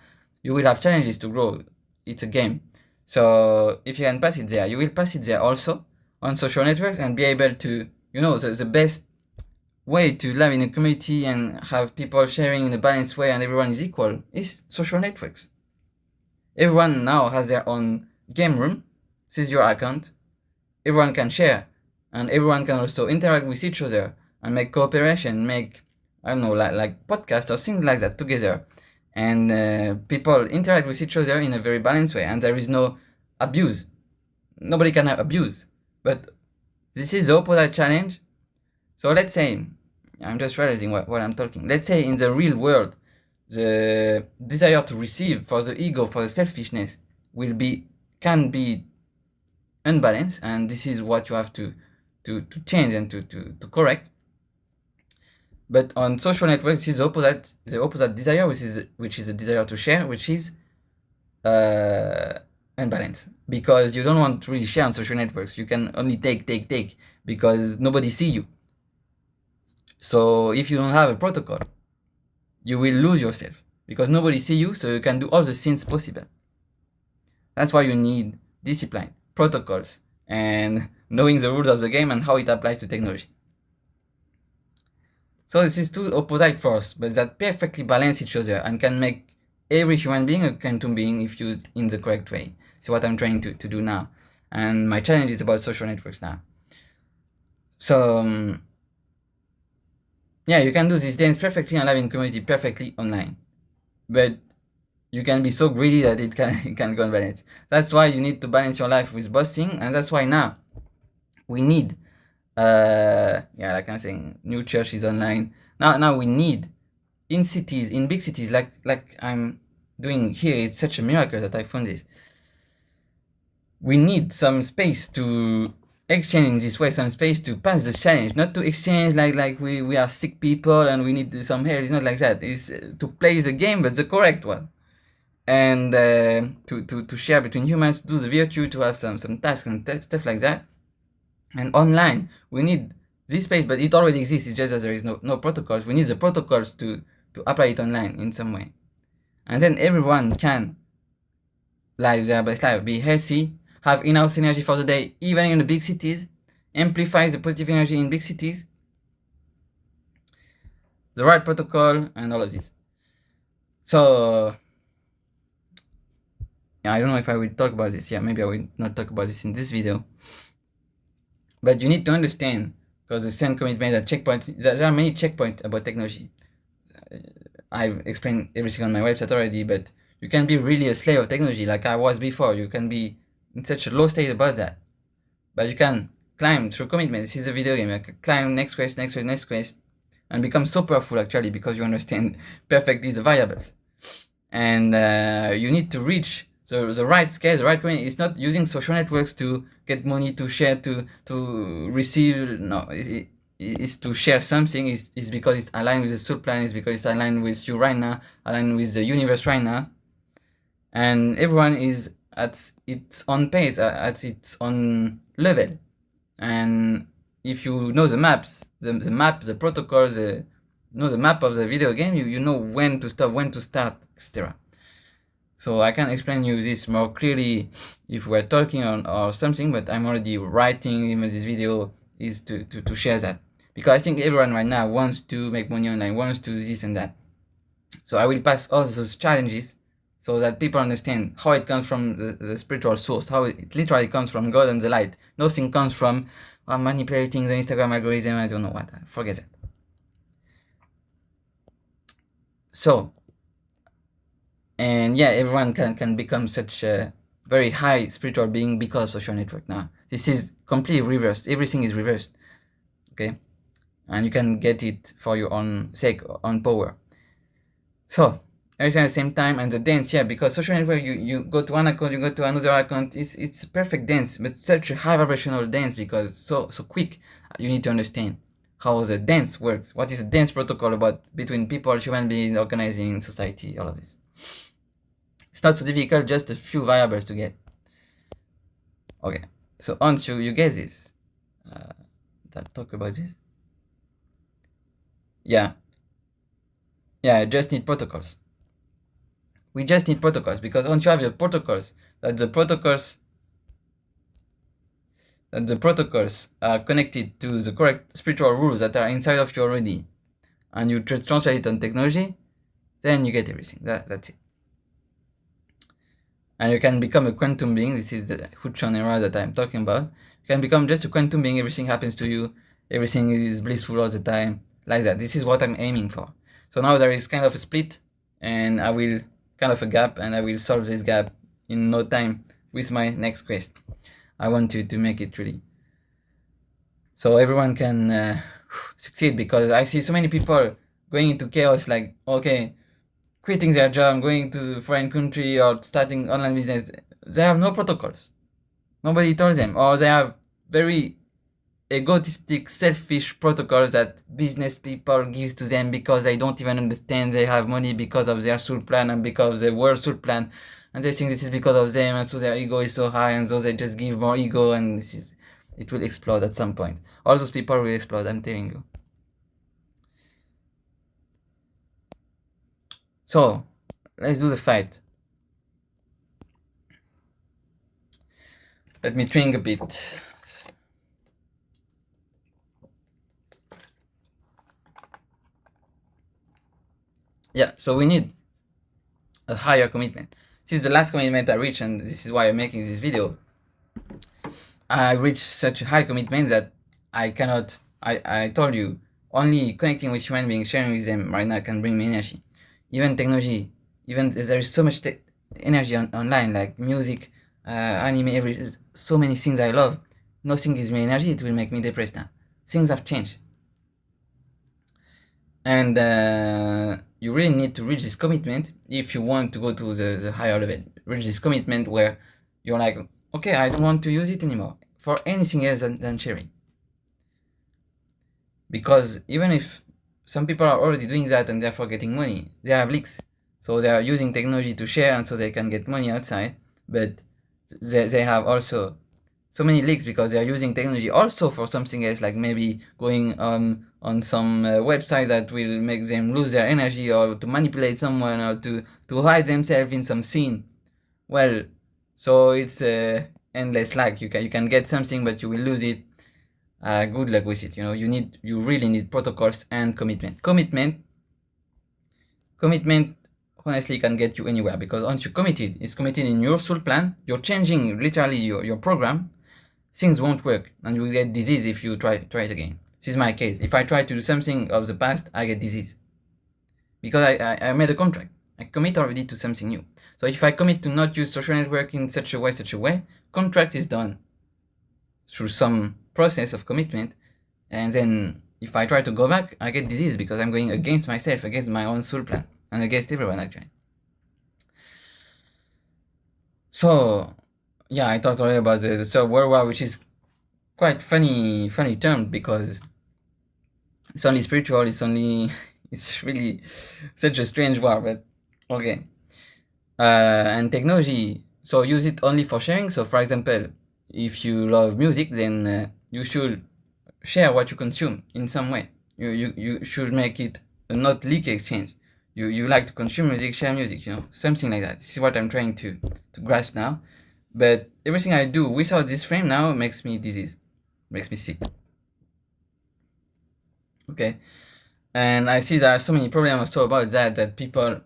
You will have challenges to grow, it's a game. So if you can pass it there, you will pass it there also on social networks, and be able to, the best way to live in a community and have people sharing in a balanced way and everyone is equal is social networks. Everyone now has their own game room. This is your account. Everyone can share, and everyone can also interact with each other and make cooperation, make, I don't know, like podcasts or things like that together. And people interact with each other in a very balanced way, and there is no abuse. Nobody can have abuse. But this is the opposite challenge. So let's say, I'm just realizing what I'm talking. Let's say in the real world, the desire to receive for the ego, for the selfishness, can be unbalanced, and this is what you have to change and to correct. But on social networks, this is the opposite desire, which is a desire to share, which is unbalanced, because you don't want to really share on social networks. You can only take, because nobody see you. So if you don't have a protocol, you will lose yourself, because nobody see you, so you can do all the sins possible. That's why you need discipline, protocols, and knowing the rules of the game and how it applies to technology. So this is two opposite forces, but that perfectly balance each other and can make every human being a quantum being if used in the correct way. So what I'm trying to do now. And my challenge is about social networks now. So yeah, you can do this dance perfectly and live in community perfectly online. But you can be so greedy that it can go unbalanced. That's why you need to balance your life with boasting, and that's why now we need like I'm saying, new churches online. Now we need in cities, in big cities like I'm doing here. It's such a miracle that I found this. We need some space to exchange in this way, some space to pass the challenge, not to exchange like we are sick people and we need some hair. It's not like that. It's to play the game, but the correct one, and to share between humans, to do the virtue, to have some tasks and stuff like that. And online, we need this space, but it already exists. It's just that there is no protocols. We need the protocols to apply it online in some way, and then everyone can live their best life, be healthy, have enough energy for the day, even in the big cities, amplify the positive energy in big cities, the right protocol, and all of this. So yeah, I don't know if I will talk about this. Yeah, maybe I will not talk about this in this video. But you need to understand, because the same commitment and checkpoint, there are many checkpoints about technology. I've explained everything on my website already, but you can be really a slave of technology like I was before. You can be in such a low state about that. But you can climb through commitment. This is a video game. You can climb next quest, next quest, next quest, and become so powerful actually because you understand perfectly the variables. And you need to reach the right scale, the right community. It's not using social networks to get money, to share, to receive. No, it's to share something. It's because it's aligned with the soul plan. It's because it's aligned with you right now, aligned with the universe right now. And everyone is at its own pace, at its own level. And if you know the maps, the protocols, know the map of the video game, you know when to stop, when to start, etc. So I can explain you this more clearly if we're talking on or something, but I'm already writing even this video is to share that. Because I think everyone right now wants to make money online, wants to this and that. So I will pass all those challenges so that people understand how it comes from the spiritual source, how it literally comes from God and the light. Nothing comes from manipulating the Instagram algorithm, I don't know what, forget that. So, and yeah, everyone can become such a very high spiritual being because of social network now. This is completely reversed. Everything is reversed, okay? And you can get it for your own sake, own power. So, everything at the same time, and the dance, yeah, because social network, you go to one account, you go to another account, it's a perfect dance, but such a high vibrational dance because so quick. You need to understand how the dance works. What is a dance protocol about between people, human beings, organizing society, all of this. It's not so difficult, just a few variables to get. Okay, so once you get this, that talk about this. Yeah, just need protocols. We just need protocols because once you have your protocols, that the protocols are connected to the correct spiritual rules that are inside of you already, and you translate it on technology, then you get everything. That's it. And you can become a quantum being. This is the Huchon era that I'm talking about. You can become just a quantum being. Everything happens to you. Everything is blissful all the time. Like that. This is what I'm aiming for. So now there is kind of a split, and I will kind of a gap, and I will solve this gap in no time with my next quest. I want to make it really so everyone can succeed, because I see so many people going into chaos, like, okay, quitting their job, going to a foreign country, or starting online business. They have no protocols. Nobody told them, or they have very egotistic, selfish protocols that business people gives to them because they don't even understand they have money because of their soul plan and because of the world soul plan, and they think this is because of them, and so their ego is so high, and so they just give more ego, and it will explode at some point. All those people will explode, I'm telling you. So let's do the fight. Let me drink a bit. Yeah, so we need a higher commitment. This is the last commitment I reached, and this is why I'm making this video. I reached such a high commitment that I cannot, I told you, only connecting with human beings, sharing with them right now can bring me energy. Even technology, even there is so much energy online, like music, anime, so many things I love. Nothing gives me energy, it will make me depressed now. Things have changed. And you really need to reach this commitment if you want to go to the higher level. Reach this commitment where you're like, okay, I don't want to use it anymore for anything else than sharing. Because even if some people are already doing that and therefore getting money, they have leaks. So they are using technology to share, and so they can get money outside. But they have also so many leaks because they are using technology also for something else, like maybe going on some website that will make them lose their energy, or to manipulate someone, or to hide themselves in some scene. Well, so it's endless lag. You can get something, but you will lose it. Good luck with it. You really need protocols and commitment. Commitment honestly can get you anywhere, because once you're committed, it's committed in your soul plan. You're changing literally your program. things won't work and you will get disease if you try it again. This is my case. If I try to do something of the past, I get disease. Because I made a contract. I commit already to something new. So if I commit to not use social network in such a way, contract is done through some process of commitment, and then if I try to go back, I get disease because I'm going against myself, against my own soul plan, and against everyone actually. So yeah, I talked already about the Third World War, which is quite funny term because it's only spiritual, it's really such a strange war, but okay. And technology, so use it only for sharing. So for example, if you love music, then you should share what you consume in some way. You should make it a not leak exchange. You like to consume music, share music, something like that. This is what I'm trying to grasp now. But everything I do without this frame now makes me disease, makes me sick. Okay, and I see there are so many problems also about that people,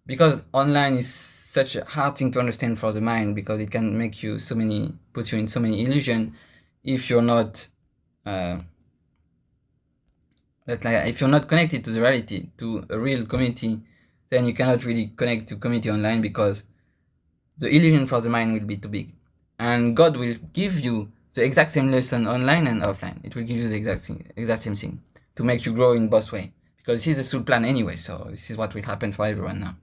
because online is such a hard thing to understand for the mind, because it can make you put you in so many illusion if you're not if you're not connected to the reality, to a real community, then you cannot really connect to community online because the illusion for the mind will be too big. And God will give you the exact same lesson online and offline. It will give you the exact same thing to make you grow in both ways, because this is a soul plan anyway, so this is what will happen for everyone now.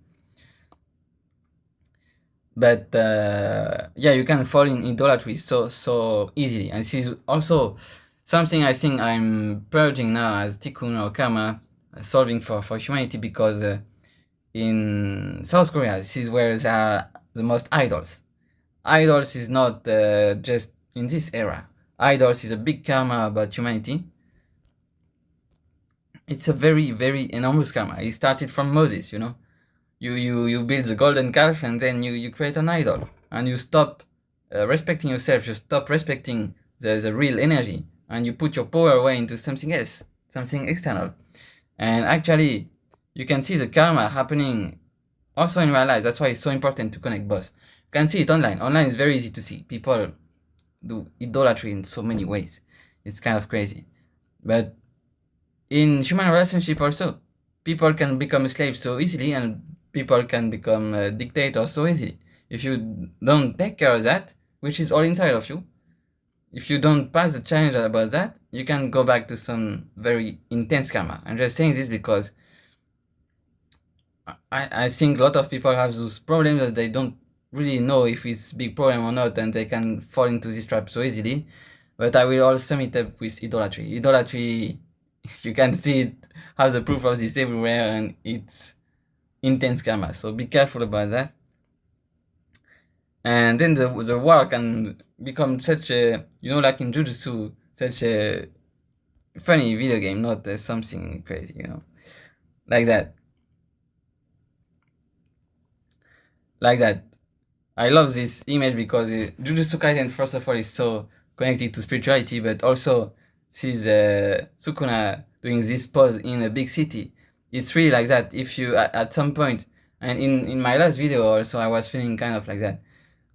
But yeah, you can fall in idolatry so easily, and this is also something I think I'm purging now as tikkun or karma, solving for humanity, because in South Korea, this is where there are the most idols. Idols is not just in this era. Idols is a big karma about humanity. It's a very, very enormous karma. It started from Moses, You build the golden calf and then you create an idol. And you stop respecting yourself. You stop respecting the real energy. And you put your power away into something else, something external. And actually, you can see the karma happening also in real life. That's why it's so important to connect both. You can see it online. Online is very easy to see. People do idolatry in so many ways. It's kind of crazy. But in human relationship also, people can become slaves so easily, and people can become dictators so easily. If you don't take care of that, which is all inside of you, if you don't pass the challenge about that, you can go back to some very intense karma. I'm just saying this because I think a lot of people have those problems that they don't really know if it's a big problem or not, and they can fall into this trap so easily. But I will also sum it up with idolatry. Idolatry, you can see it, has the proof of this everywhere, and it's intense karma. So be careful about that. And then the war can become such a, like in Jujutsu, such a funny video game, not something crazy, like that. Like that. I love this image because Jujutsu Kaisen, first of all, is so connected to spirituality, but also sees Sukuna doing this pose in a big city. It's really like that. If you, at some point, and in my last video also, I was feeling kind of like that,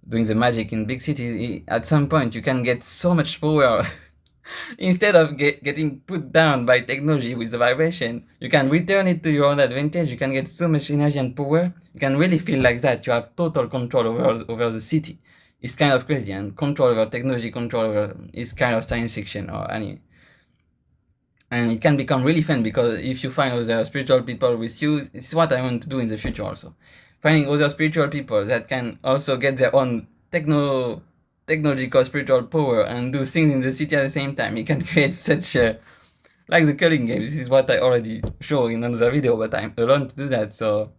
doing the magic in big cities. At some point, you can get so much power. Instead of getting put down by technology with the vibration, you can return it to your own advantage. You can get so much energy and power. You can really feel like that. You have total control over the city. It's kind of crazy. And control over technology, control over is kind of science fiction or any. And it can become really fun, because if you find other spiritual people with you, it's what I want to do in the future also. Finding other spiritual people that can also get their own technological spiritual power and do things in the city at the same time. It can create such like the curling game. This is what I already show in another video, but I'm alone to do that, so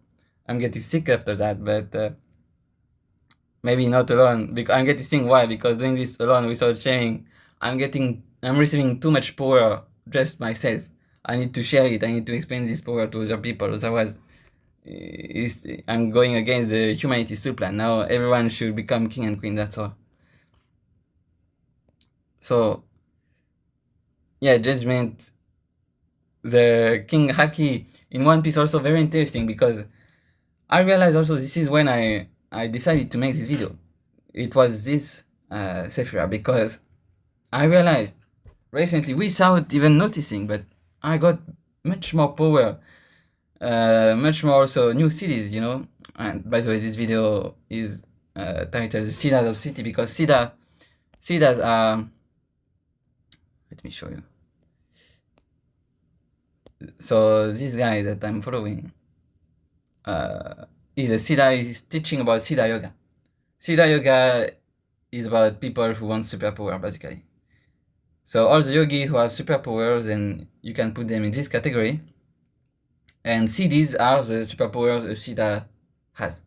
I'm getting sick after that. But maybe not alone, because I'm getting sick. Why? Because doing this alone without sharing, I'm receiving too much power just myself. I need to share it. I need to explain this power to other people. Otherwise, I'm going against the humanity soul plan. Now everyone should become king and queen. That's all. So yeah, judgment. The King Haki in One Piece also very interesting, because I realized also this is when I decided to make this video. It was this Sephira, because I realized recently, without even noticing, but I got much more power, much more also new cities, you know. And by the way, this video is titled "Cities of City" because cities are. Let me show you. So this guy that I'm following is a Siddha. Is teaching about Siddha Yoga. Siddha Yoga is about people who want superpower, basically. So all the yogi who have superpowers, and you can put them in this category. And siddhis are the superpowers a Siddha has.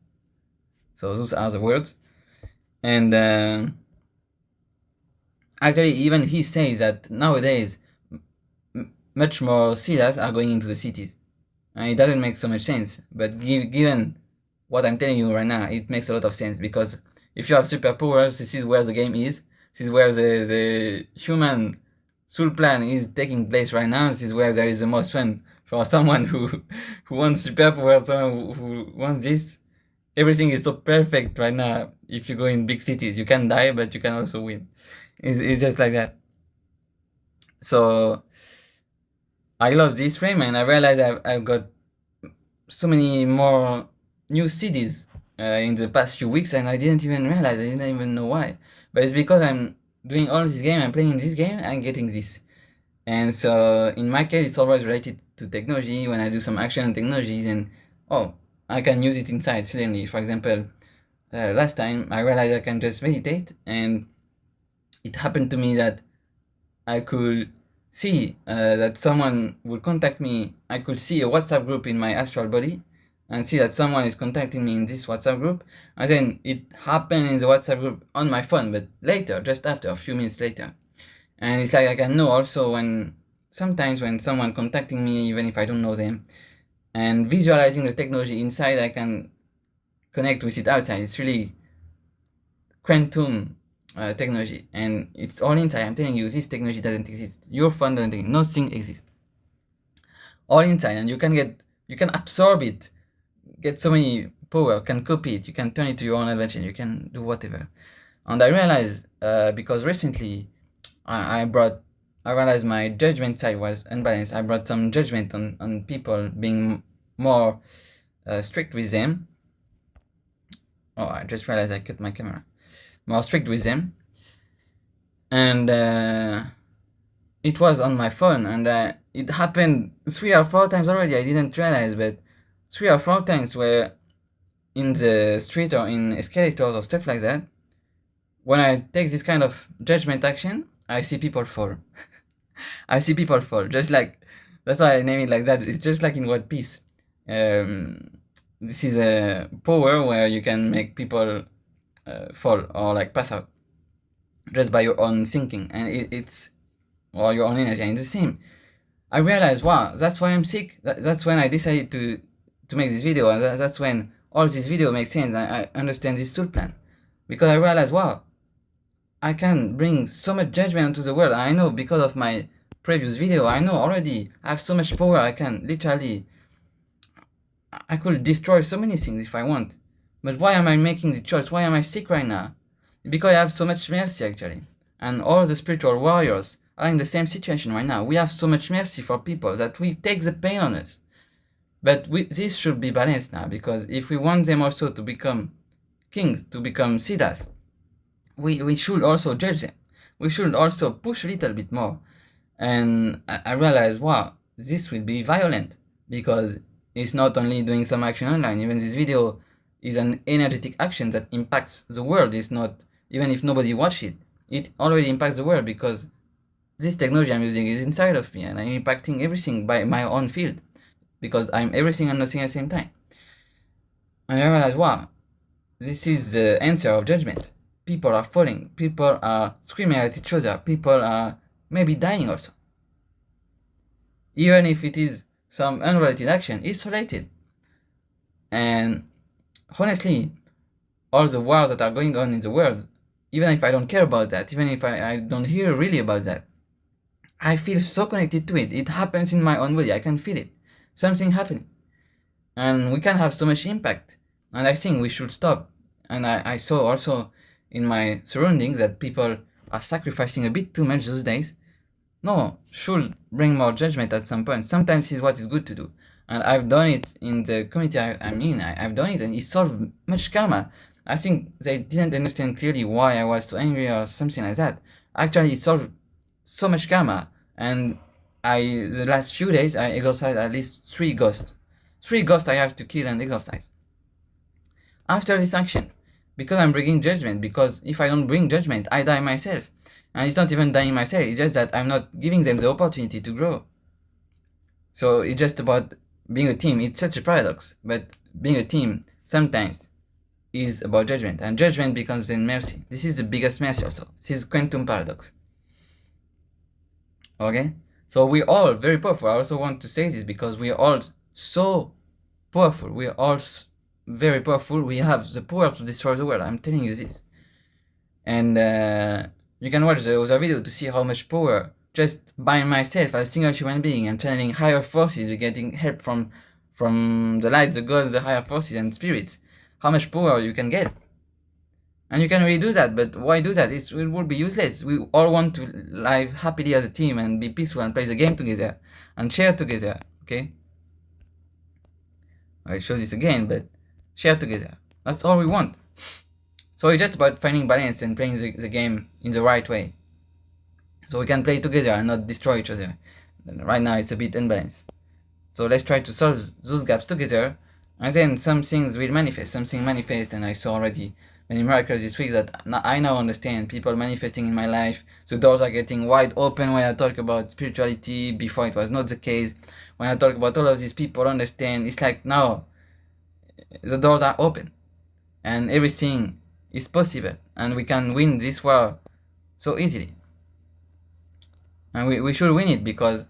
So those are the words. And actually, even he says that nowadays, much more Siddhas are going into the cities. And it doesn't make so much sense. But given what I'm telling you right now, it makes a lot of sense. Because if you have superpowers, this is where the game is. This is where the human soul plan is taking place right now. This is where there is the most fun for someone who wants superpowers, someone who wants this. Everything is so perfect right now. If you go in big cities, you can die, but you can also win. It's just like that. So I love this frame, and I realize I've got so many more new cities in the past few weeks, and I didn't even realize. I didn't even know why. But it's because I'm doing all this game, I'm playing this game, I'm getting this. And so in my case, it's always related to technology. When I do some action on technologies, and I can use it inside suddenly. For example, last time I realized I can just meditate, and it happened to me that I could see that someone would contact me. I could see a WhatsApp group in my astral body and see that someone is contacting me in this WhatsApp group. And then it happened in the WhatsApp group on my phone, but later, just after, a few minutes later. And it's like I can know also sometimes when someone contacting me, even if I don't know them, and visualizing the technology inside, I can connect with it outside. It's really quantum technology, and it's all inside. I'm telling you, this technology doesn't exist. Your phone doesn't exist. Nothing exists. All inside, and you can absorb it, get so many power, can copy it, you can turn it to your own advantage, you can do whatever. And I realized because recently I realized my judgment side was unbalanced. I brought some judgment on people, being more strict with them. Oh, I just realized I cut my camera. More strict with them. And it was on my phone, and it happened 3 or 4 times already. I didn't realize, but 3 or 4 times where in the street or in escalators or stuff like that, when I take this kind of judgment action, I see people fall. I see people fall. Just like, that's why I name it like that. It's just like in World Peace. This is a power where you can make people fall or like pass out just by your own thinking, and it's or your own energy. And it's the same. I realized, wow, that's why I'm sick. That's when I decided to make this video, and that's when all this video makes sense. I understand this soul plan, because I realized, wow, I can bring so much judgment into the world. I know because of my previous video, I know already I have so much power. I can literally, I could destroy so many things if I want. But why am I making the choice? Why am I sick right now? Because I have so much mercy, actually. And all the spiritual warriors are in the same situation right now. We have so much mercy for people that we take the pain on us. But this should be balanced now, because if we want them also to become kings, to become siddhas, we should also judge them. We should also push a little bit more. And I realized, wow, this will be violent, because it's not only doing some action online. Even this video is an energetic action that impacts the world. It's not, even if nobody watches it, it already impacts the world, because this technology I'm using is inside of me, and I'm impacting everything by my own field, because I'm everything and nothing at the same time. And I realized, wow, this is the answer of judgment. People are falling. People are screaming at each other. People are maybe dying also. Even if it is some unrelated action, it's related. And honestly, all the wars that are going on in the world, even if I don't care about that, even if I don't hear really about that, I feel so connected to it. It happens in my own body. I can feel it. Something happening. And we can have so much impact. And I think we should stop. And I saw also in my surroundings that people are sacrificing a bit too much those days. No, should bring more judgment at some point. Sometimes is what is good to do. And I've done it in the community I'm in. I've done it and it solved much karma. I think they didn't understand clearly why I was so angry or something like that. Actually, it solved so much karma. And the last few days, I exorcised at least 3 ghosts. 3 ghosts I have to kill and exorcise. After this action. Because I'm bringing judgment. Because if I don't bring judgment, I die myself. And it's not even dying myself, it's just that I'm not giving them the opportunity to grow. So it's just about being a team. It's such a paradox, but being a team sometimes is about judgment, and judgment becomes then mercy. This is the biggest mercy also. This is quantum paradox. Okay? So we're all very powerful. I also want to say this because we are all so powerful. We are all very powerful. We have the power to destroy the world. I'm telling you this. And you can watch the other video to see how much power, just by myself as a single human being, I'm channeling higher forces, we're getting help from the light, the gods, the higher forces and spirits. How much power you can get. And you can really do that, but why do that? It would be useless. We all want to live happily as a team and be peaceful and play the game together and share together, okay? I'll show this again, but share together. That's all we want. So it's just about finding balance and playing the game in the right way. So we can play together and not destroy each other. Right now it's a bit unbalanced. So let's try to solve those gaps together, and then some things will manifest. Something manifest, and I saw already many miracles this week that I now understand. People manifesting in my life. The doors are getting wide open when I talk about spirituality. Before it was not the case. When I talk about all of these, people understand. It's like now the doors are open and everything is possible, and we can win this war so easily. And we should win it because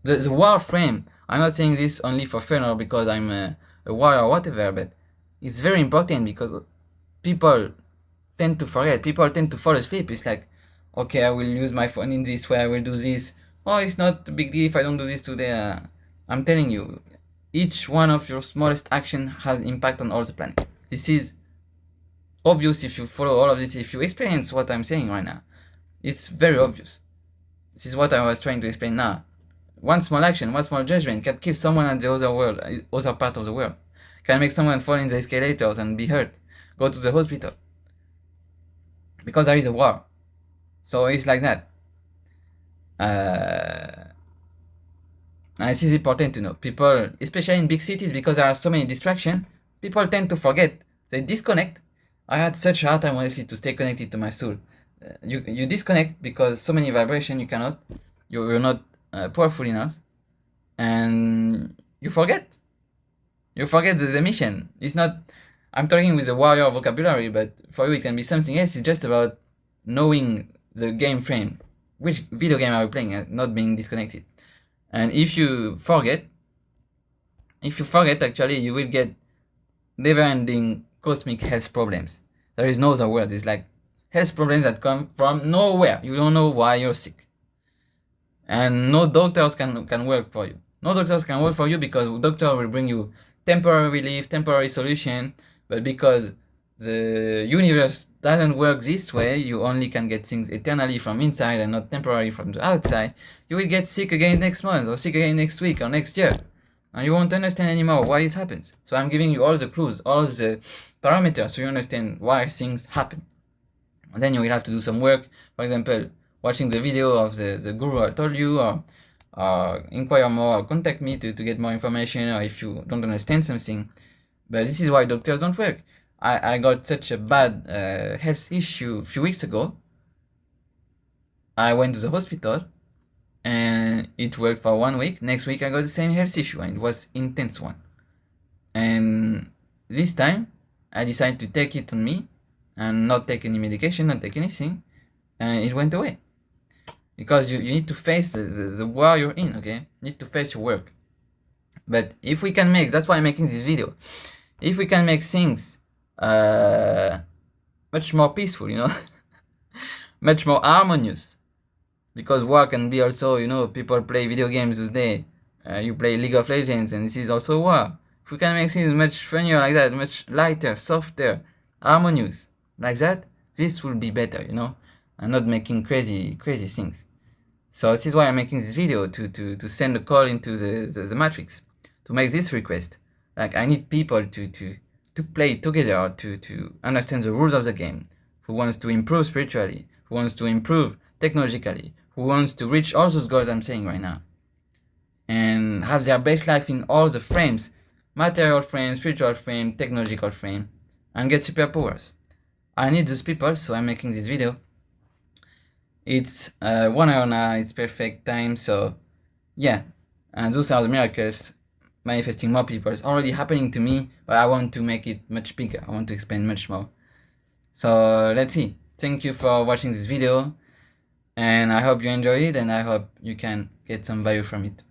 the war frame, I'm not saying this only for fun or because I'm a warrior or whatever, but it's very important because people tend to forget. People tend to fall asleep. It's like, okay, I will use my phone in this way, I will do this. Oh, it's not a big deal if I don't do this today. I'm telling you, each one of your smallest action has impact on all the planet. This is obvious if you follow all of this, if you experience what I'm saying right now. It's very obvious. This is what I was trying to explain now. One small action, one small judgment can kill someone at the other part of the world. Can make someone fall in the escalators and be hurt, go to the hospital. Because there is a war. So it's like that. And this is important to know. People, especially in big cities, because there are so many distractions, people tend to forget. They disconnect. I had such a hard time, honestly, to stay connected to my soul. You disconnect because so many vibrations you cannot. You're not powerful enough, and you forget. You forget the mission. It's not. I'm talking with a warrior vocabulary, but for you it can be something else. It's just about knowing the game frame. Which video game are we playing? Not being disconnected. And if you forget, actually, you will get never-ending cosmic health problems. There is no other word. It's like health problems that come from nowhere. You don't know why you're sick. And no doctors can work for you. No doctors can work for you because doctor will bring you temporary relief, temporary solution. But because the universe doesn't work this way, you only can get things eternally from inside and not temporarily from the outside. You will get sick again next month or sick again next week or next year. And you won't understand anymore why it happens. So I'm giving you all the clues, all the parameters so you understand why things happen. And then you will have to do some work. For example, watching the video of the guru I told you, or inquire more, or contact me to get more information, or if you don't understand something. But this is why doctors don't work. I got such a bad health issue a few weeks ago. I went to the hospital and it worked for 1 week. Next week I got the same health issue and it was intense one. And this time I decided to take it on me and not take any medication, not take anything, and it went away. Because you need to face the war you're in, okay? You need to face your work. But if we can make, that's why I'm making this video, if we can make things much more peaceful, much more harmonious, because war can be also, people play video games today, you play League of Legends, and this is also war. If we can make things much funnier like that, much lighter, softer, harmonious, like that, this will be better, and not making crazy things. So this is why I'm making this video, to send a call into the matrix, to make this request. Like, I need people to play together, to understand the rules of the game, who wants to improve spiritually, who wants to improve technologically, who wants to reach all those goals I'm saying right now, and have their best life in all the frames, material frame, spiritual frame, technological frame, and get superpowers. I need those people, so I'm making this video. It's 1 hour now, it's perfect time, so yeah. And those are the miracles manifesting more people. It's already happening to me, but I want to make it much bigger. I want to explain much more. So let's see. Thank you for watching this video, and I hope you enjoy it, and I hope you can get some value from it.